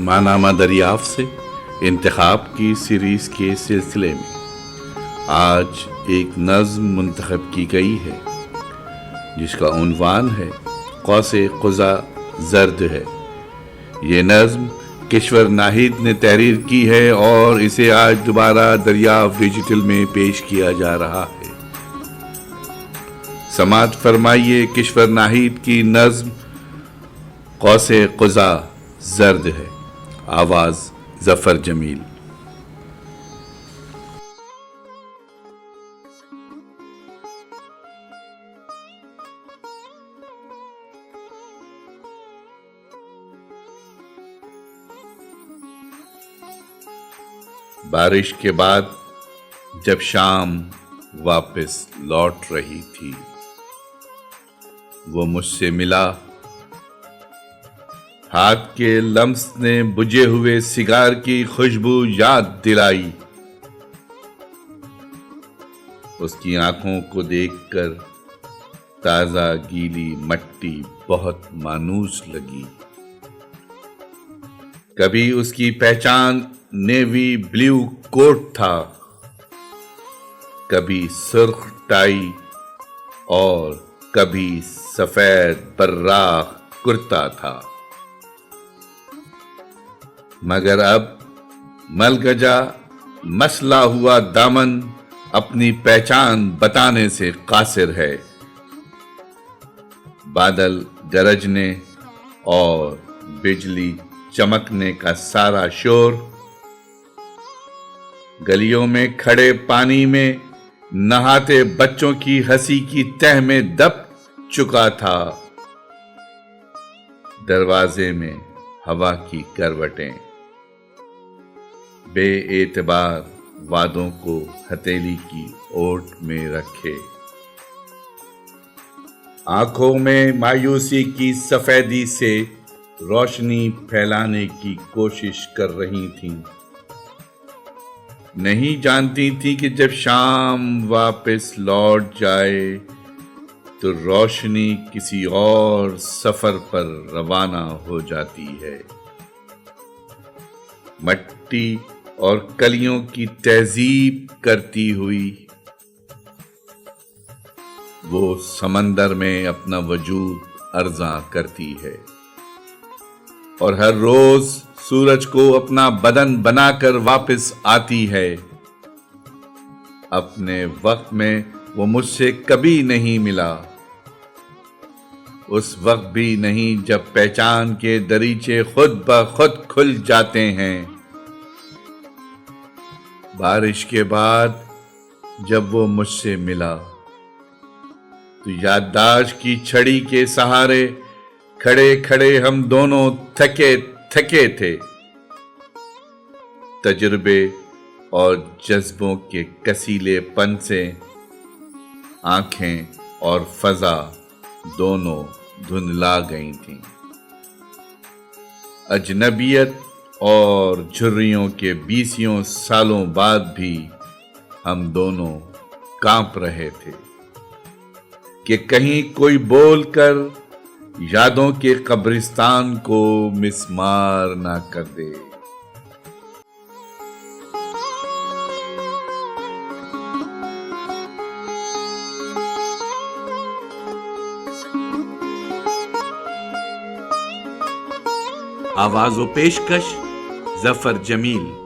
ماہنامہ دریافت سے انتخاب کی سیریز کے سلسلے میں آج ایک نظم منتخب کی گئی ہے جس کا عنوان ہے قوس قزح زرد ہے۔ یہ نظم کشور ناہید نے تحریر کی ہے اور اسے آج دوبارہ دریافت ڈیجیٹل میں پیش کیا جا رہا ہے۔ سماعت فرمائیے کشور ناہید کی نظم قوس قزح زرد ہے۔ آواز ظفر جمیل۔ بارش کے بعد جب شام واپس لوٹ رہی تھی، وہ مجھ سے ملا۔ ہاتھ کے لمس نے بجھے ہوئے سگار کی خوشبو یاد دلائی۔ اس کی آنکھوں کو دیکھ کر تازہ گیلی مٹی بہت مانوس لگی۔ کبھی اس کی پہچان نیوی بلیو کوٹ تھا، کبھی سرخ ٹائی اور کبھی سفید براق کرتا تھا، مگر اب ملگجا مسلا ہوا دامن اپنی پہچان بتانے سے قاصر ہے۔ بادل گرجنے اور بجلی چمکنے کا سارا شور گلیوں میں کھڑے پانی میں نہاتے بچوں کی ہنسی کی تہ میں دب چکا تھا۔ دروازے میں ہوا کی کروٹیں بے اعتبار وعدوں کو ہتھیلی کی اوٹ میں رکھے، آنکھوں میں مایوسی کی سفیدی سے روشنی پھیلانے کی کوشش کر رہی تھیں۔ نہیں جانتی تھی کہ جب شام واپس لوٹ جائے تو روشنی کسی اور سفر پر روانہ ہو جاتی ہے۔ مٹی اور کلیوں کی تہذیب کرتی ہوئی وہ سمندر میں اپنا وجود ارزاں کرتی ہے، اور ہر روز سورج کو اپنا بدن بنا کر واپس آتی ہے۔ اپنے وقت میں وہ مجھ سے کبھی نہیں ملا، اس وقت بھی نہیں جب پہچان کے دریچے خود بخود کھل جاتے ہیں۔ بارش کے بعد جب وہ مجھ سے ملا تو یادداشت کی چھڑی کے سہارے کھڑے کھڑے ہم دونوں تھکے تھکے تھے۔ تجربے اور جذبوں کے کسیلے پن سے آنکھیں اور فضا دونوں دھندلا گئی تھیں۔ اجنبیت اور جھریوں کے 20 سالوں بعد بھی ہم دونوں کانپ رہے تھے کہ کہیں کوئی بول کر یادوں کے قبرستان کو مسمار نہ کر دے۔ آواز و پیشکش ظفر جمیل۔